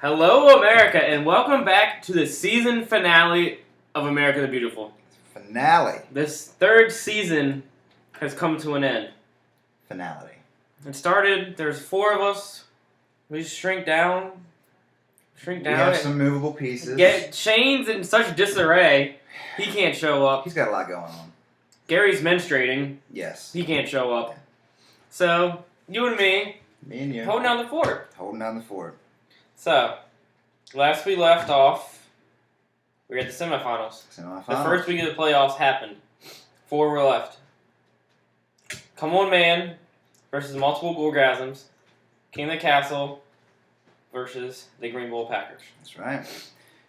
Hello, America, and welcome back to the season finale of America the Beautiful. Finale. This third season has come to an end. Finale. It started, there's 4 of us. We just shrink down. We have some movable pieces. Shane's in such disarray, he can't show up. He's got a lot going on. Gary's menstruating. Yes. He can't show up. So, you and me. Me and you. Holding down the fort. Holding down the fort. So, last we left off, we were at the semifinals. The first week of the playoffs happened. 4 were left. Come On Man versus Multiple Gorgasms. King of the Castle versus the Green Bowl Packers. That's right.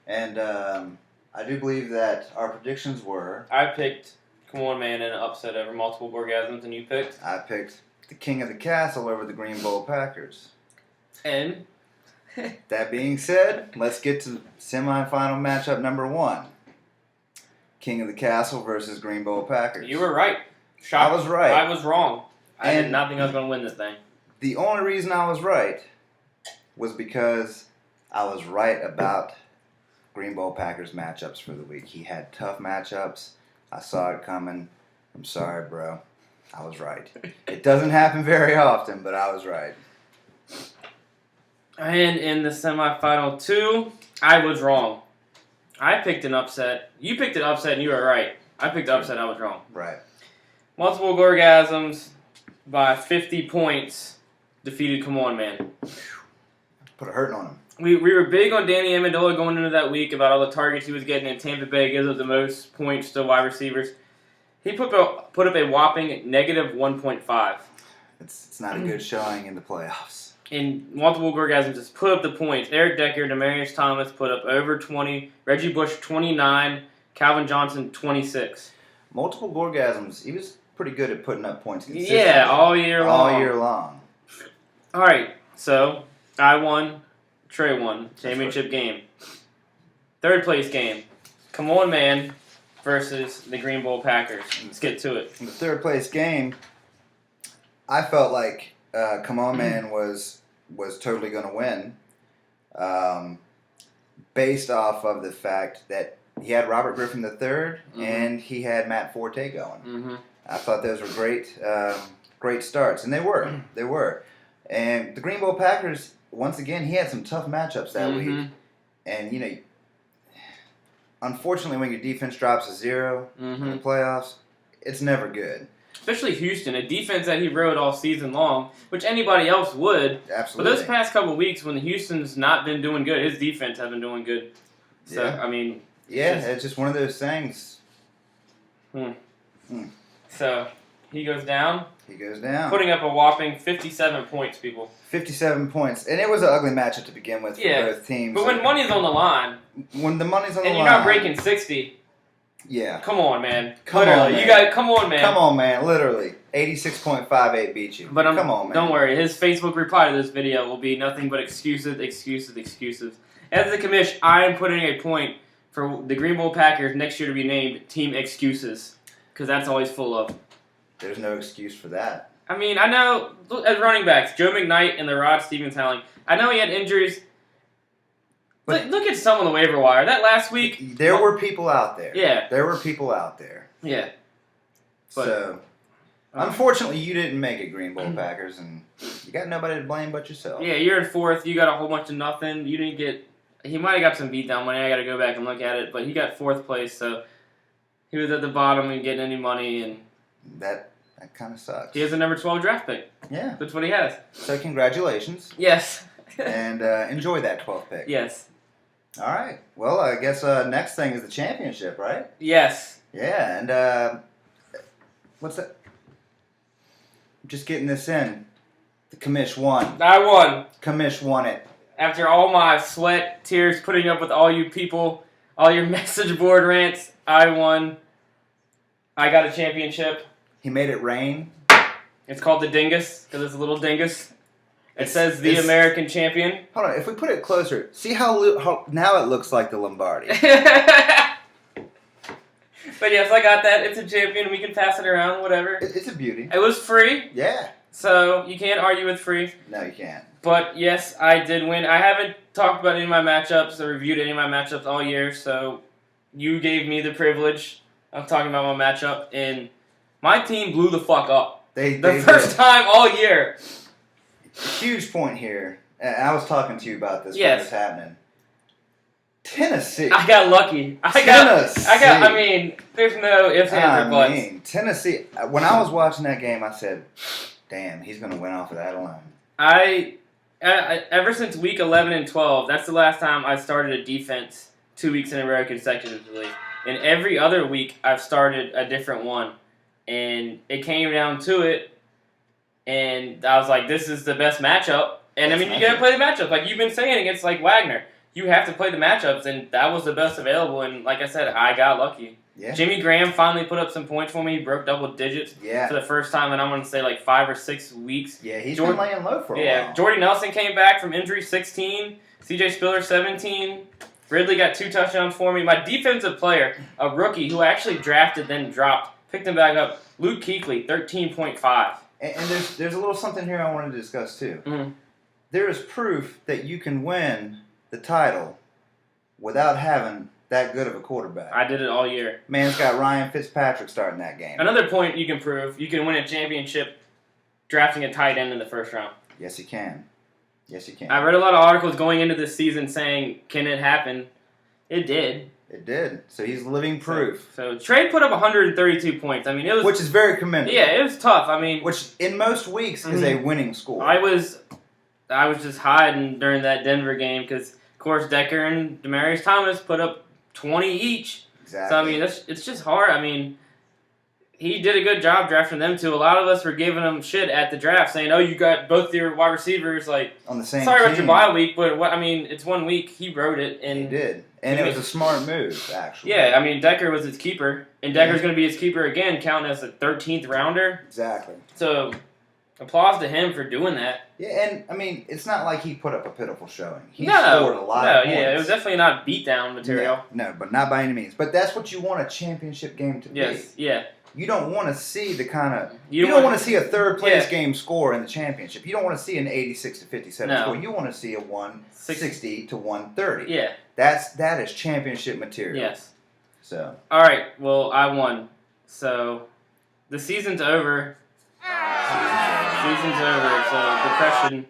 And I do believe that our predictions were... I picked Come On Man in an upset over Multiple Gorgasms, and you picked? I picked the King of the Castle over the Green Bowl Packers. And... That being said, let's get to semifinal matchup number 1. King of the Castle versus Green Bowl Packers. You were right. I was right. I was wrong. I did not think I was going to win this thing. The only reason I was right was because I was right about Green Bowl Packers matchups for the week. He had tough matchups. I saw it coming. I'm sorry, bro. I was right. It doesn't happen very often, but I was right. And in the semifinal 2, I was wrong. I picked an upset. You picked an upset and you were right. I picked the upset, I was wrong. Right. Multiple Gorgasms by 50 points defeated Come On Man. Put a hurting on him. We were big on Danny Amendola going into that week about all the targets he was getting in Tampa Bay, gives up the most points to wide receivers. He put up a whopping negative 1.5. It's not a good showing in the playoffs. And Multiple Gorgasms just put up the points. Eric Decker, Demaryius Thomas put up over 20. Reggie Bush, 29. Calvin Johnson, 26. Multiple Gorgasms, he was pretty good at putting up points consistently. Yeah, all year long. All year long. All right, so I won. Trey won. Championship game. Third place game. Come On Man versus the Green Bowl Packers. Let's get to it. In the third place game, I felt like Come On Man was totally going to win, based off of the fact that he had Robert Griffin III and he had Matt Forte going. Mm-hmm. I thought those were great starts, and they were. And the Green Bowl Packers, once again, he had some tough matchups that week, and unfortunately, when your defense drops to 0 in the playoffs, it's never good. Especially Houston, a defense that he rode all season long, which anybody else would. Absolutely. But those past couple of weeks, when Houston's not been doing good, his defense has been doing good. So, yeah. I mean... it's just one of those things. So, he goes down. He goes down. Putting up a whopping 57 points, people. 57 points. And it was an ugly matchup to begin with for both teams. But when money's on the line... When the money's on the line... And you're not breaking 60... Yeah. Come on, man. Come on, man. Come on, man. Come on, man. Literally. 86.58 beat you. But come on, man. Don't worry. His Facebook reply to this video will be nothing but excuses. As the commish, I am putting a point for the Green Bowl Packers next year to be named Team Excuses. Because that's all he's full of. There's no excuse for that. I mean, I know, as running backs, Joe McKnight and the Rod Stevens Howling, I know he had injuries. But look at some on the waiver wire. That last week... There were people out there. Yeah. There were people out there. Yeah. But, unfortunately, you didn't make it, Green Bowl Packers, and you got nobody to blame but yourself. Yeah, you're in 4th. You got a whole bunch of nothing. You didn't get... He might have got some beatdown money. I got to go back and look at it. But he got 4th place, so he was at the bottom and getting any money. And That kind of sucks. He has a number 12 draft pick. Yeah. That's what he has. So congratulations. Yes. And enjoy that 12th pick. Yes. All right. Well, I guess next thing is the championship, right? Yes. Yeah, and what's that? Just getting this in. The commish won. I won. Commish won it. After all my sweat, tears, putting up with all you people, all your message board rants, I won. I got a championship. He made it rain. It's called the Dingus, because it's a little dingus. It says the American champion. Hold on, if we put it closer, see how now it looks like the Lombardi. But yes, I got that. It's a champion. We can pass it around, whatever. It's a beauty. It was free. Yeah. So you can't argue with free. No, you can't. But yes, I did win. I haven't talked about any of my matchups or reviewed any of my matchups all year, so you gave me the privilege of talking about my matchup, and my team blew the fuck up. They first time all year. Huge point here. And I was talking to you about this when it was happening. Tennessee. I got lucky. I mean, there's no ifs, ands, or buts. Tennessee. When I was watching that game, I said, damn, he's going to win off of that alone. Ever since week 11 and 12, that's the last time I started a defense 2 weeks in a row consecutively. And every other week, I've started a different one. And it came down to it, and I was like, this is the best matchup. And, I mean, you got to play the matchup. Like you've been saying against, like, Wagner. You have to play the matchups, and that was the best available. And like I said, I got lucky. Yeah. Jimmy Graham finally put up some points for me. He broke double digits for the first time in, I'm going to say, like 5 or 6 weeks. Yeah, he's been laying low for a while. Yeah, Jordy Nelson came back from injury, 16. CJ Spiller, 17. Ridley got 2 touchdowns for me. My defensive player, a rookie who I actually drafted then dropped, picked him back up, Luke Kuechly, 13.5. And there's a little something here I wanted to discuss, too. Mm-hmm. There is proof that you can win the title without having that good of a quarterback. I did it all year. Man's got Ryan Fitzpatrick starting that game. Another point you can prove, you can win a championship drafting a tight end in the first round. Yes, you can. Yes, you can. I read a lot of articles going into this season saying, can it happen? It did. It did. So he's living proof. So Trey put up 132 points. I mean, it was... Which is very commendable. Yeah, it was tough. I mean... Which, in most weeks, is a winning score. I was just hiding during that Denver game because, of course, Decker and Demaryius Thomas put up 20 each. Exactly. So, I mean, it's just hard. I mean, he did a good job drafting them, too. A lot of us were giving him shit at the draft, saying, oh, you got both your wide receivers, like... On the same sorry team. about your bye week, but, I mean, it's 1 week. He wrote it. And he did. And it was a smart move, actually. Yeah, I mean, Decker was his keeper. And Decker's going to be his keeper again, counting as a 13th rounder. Exactly. So... applause to him for doing that. Yeah, and, I mean, it's not like he put up a pitiful showing. He scored a lot of points. Yeah, it was definitely not beatdown material. No, but not by any means. But that's what you want a championship game to be. Yes, yeah. You don't want to see the kind of... You don't want to see a third-place game score in the championship. You don't want to see an 86-57 score. You want to see a 160-130. Yeah. That is championship material. Yes. So. All right, well, I won. So, the season's over. Season's over, so depression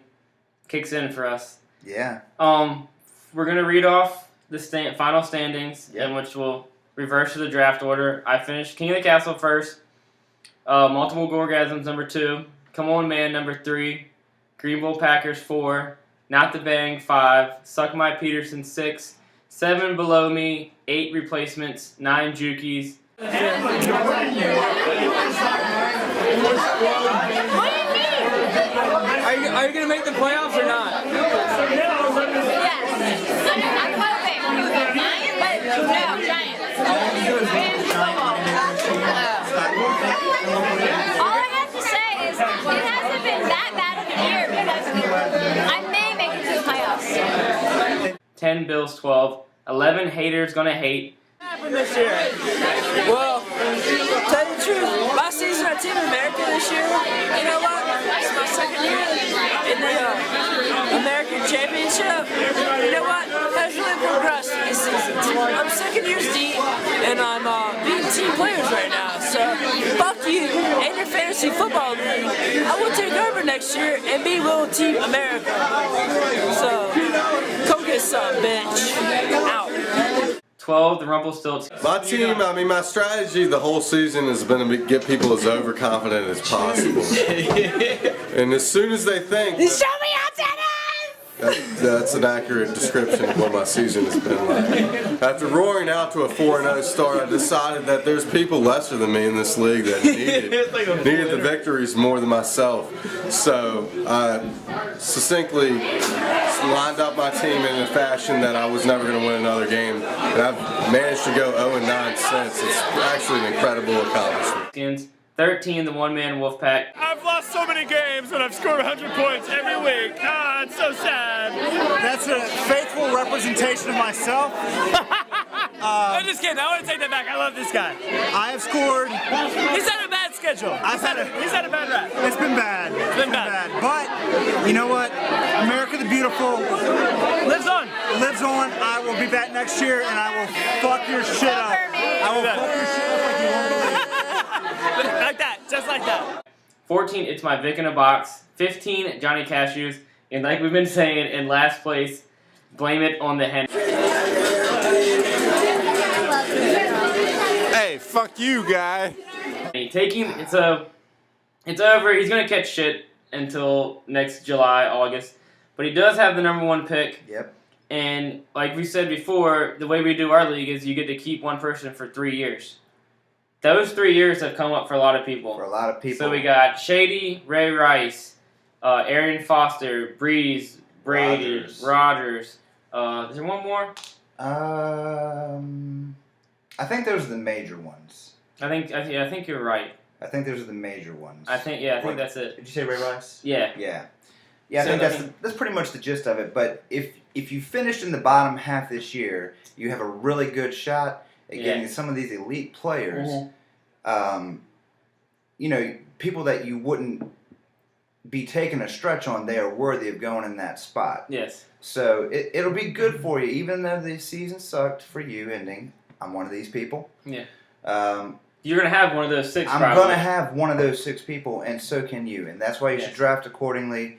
kicks in for us. Yeah. We're gonna read off the final standings, in which we'll reverse to the draft order. I finished King of the Castle first. Multiple Gorgasms number 2. Come On Man number 3. Green Bowl Packers 4. Not the Bang 5. Suck My Peterson 6. 7 below me. 8 replacements. 9 Jukies. What do you mean? Are you going to make the playoffs or not? Yes. I'm hoping. But no, Giants. All I have to say is it hasn't been that bad of a year because I may make it to the playoffs. 10 Bills 12. 11 haters gonna hate. What happened this year? Well, tell you the truth, my season at Team America this year, you know what? It's my second year in the American Championship. You know what? Has really progressed this season. I'm 2 years deep, and I'm beating team players right now. So, fuck you and your fantasy football league. I will take over next year and be Little Team America. So, come get some, bitch. Out. 12, the Rumpelstiltskin. My team, I mean, my strategy the whole season has been to get people as overconfident as possible. And as soon as they think... Show me how tennis! That's an accurate description of what my season has been like. After roaring out to a 4-0 start, I decided that there's people lesser than me in this league that needed the victories more than myself. So I succinctly lined up my team in a fashion that I was never going to win another game. And I've managed to go 0-9 since. It's actually an incredible accomplishment. 13, the one-man Wolfpack. I've lost so many games and I've scored 100 points every week. Ah, it's so sad. That's a faithful representation of myself. I'm just kidding. I want to take that back. I love this guy. I have scored. He's not a bad schedule? He's had a bad rap. It's been bad. It's been bad. But you know what? America the Beautiful Lives on. lives on. I will be back next year, and I will fuck your shit up. I will fuck your shit up like you won't believe. Like that. Just like that. 14, it's my Vic in a box. 15, Johnny Cashews. And like we've been saying, in last place, blame it on the hen. Hey, fuck you, guy. Taking it's over. He's gonna catch shit until next July, August. But he does have the #1 pick. Yep. And like we said before, the way we do our league is you get to keep one person for 3 years. Those 3 years have come up for a lot of people. For a lot of people. So we got Shady, Ray Rice, Arian Foster, Breeze, Brady, Rogers. Is there one more? I think those are the major ones. I think you're right. I think those are the major ones. I think that's it. Did you say Ray Rice? Yeah. Yeah. Yeah, I So, think that's pretty much the gist of it. But if you finished in the bottom half this year, you have a really good shot at getting some of these elite players. Mm-hmm. You know, people that you wouldn't be taking a stretch on, they are worthy of going in that spot. Yes. So it'll be good for you, even though the season sucked for you ending. I'm one of these people. Yeah. You're going to have one of those 6 I'm going to have one of those 6 people, and so can you. And that's why you should draft accordingly.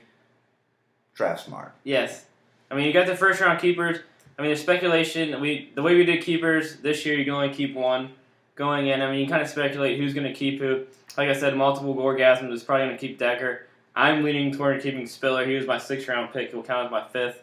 Draft smart. Yes. I mean, you got the first round keepers. I mean, there's speculation. The way we did keepers this year, you can only keep one going in. I mean, you kind of speculate who's going to keep who. Like I said, multiple orgasms is probably going to keep Decker. I'm leaning toward keeping Spiller. He was my 6th round pick. He'll count as my 5th.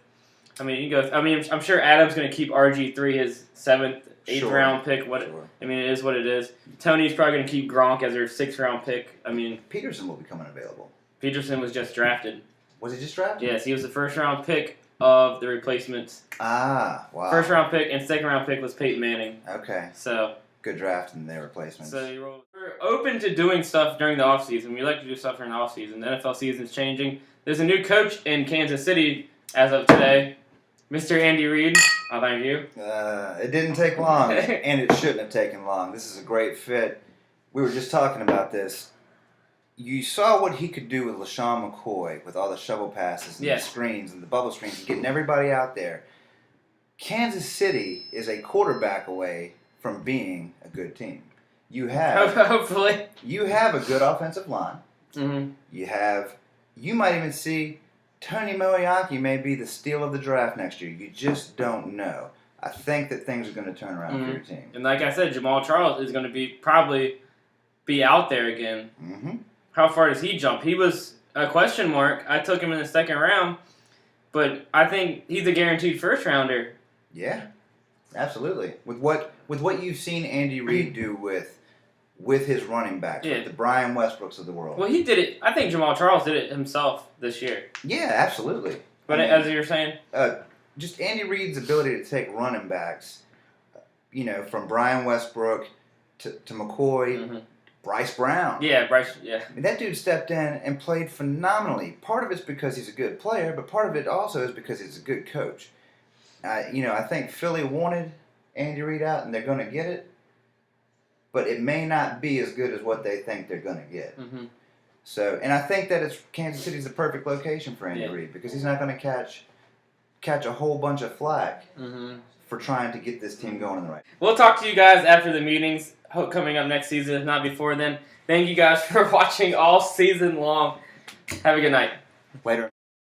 I mean, you go. I mean, I'm sure Adam's going to keep RG3, his 7th, 8th round pick. I mean, it is what it is. Tony's probably going to keep Gronk as their 6th round pick. I mean, Peterson will be coming available. Peterson was just drafted. Was he just drafted? Yes, he was the 1st round pick of the replacements. Ah, wow. 1st round pick and 2nd round pick was Peyton Manning. Okay. So good draft in their replacements. So we're open to doing stuff during the offseason. We like to do stuff during the offseason. The NFL season's changing. There's a new coach in Kansas City as of today, Mr. Andy Reid. Oh, thank you. It didn't take long, and it shouldn't have taken long. This is a great fit. We were just talking about this. You saw what he could do with LaShawn McCoy with all the shovel passes and the screens and the bubble screens, getting everybody out there. Kansas City is a quarterback away from being a good team. You have hopefully you have a good offensive line. Mm-hmm. You might even see Tony Moeaki may be the steal of the draft next year. You just don't know. I think that things are going to turn around for your team. And like I said, Jamal Charles is going to probably be out there again. Mm-hmm. How far does he jump? He was a question mark. I took him in the 2nd round, but I think he's a guaranteed 1st rounder. Yeah, absolutely. With what you've seen Andy Reid do with his running backs, with the Brian Westbrooks of the world. Well, he did it. I think Jamal Charles did it himself this year. Yeah, absolutely. But as you were saying, just Andy Reid's ability to take running backs, from Brian Westbrook to McCoy. Mm-hmm. Bryce Brown. Yeah, Bryce, yeah. I mean, that dude stepped in and played phenomenally. Part of it's because he's a good player, but part of it also is because he's a good coach. I think Philly wanted Andy Reid out, and they're going to get it, but it may not be as good as what they think they're going to get. Mm-hmm. So, and I think that Kansas City's the perfect location for Andy Reid because he's not going to catch a whole bunch of flack for trying to get this team going in the right. We'll talk to you guys after the meetings. Coming up next season, if not before then. Thank you guys for watching all season long. Have a good night. Later.